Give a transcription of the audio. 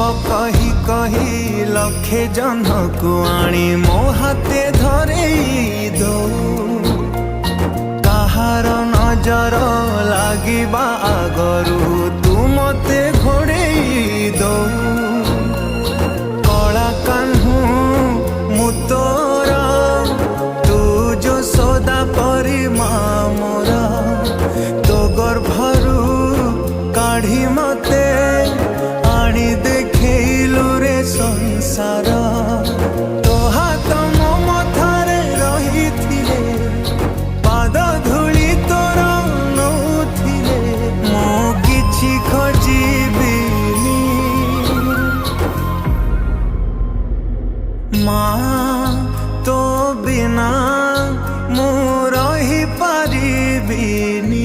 कही कही लक्षे जन को आनी मो हाथे धरे दो कहार नजर लागिबा आगरू तू मते घोड़े दो कला कान्हू मु तोर तू जो सदा परी मोरा तो गर्भरू काढ़ी मते आनी देखलु रे संसार तो हाथ मो मथारे रही थिले पाद धूली तोर नौथिले मो किछि खोजिबिनी माँ तो बिना मु रही पारिबिनी।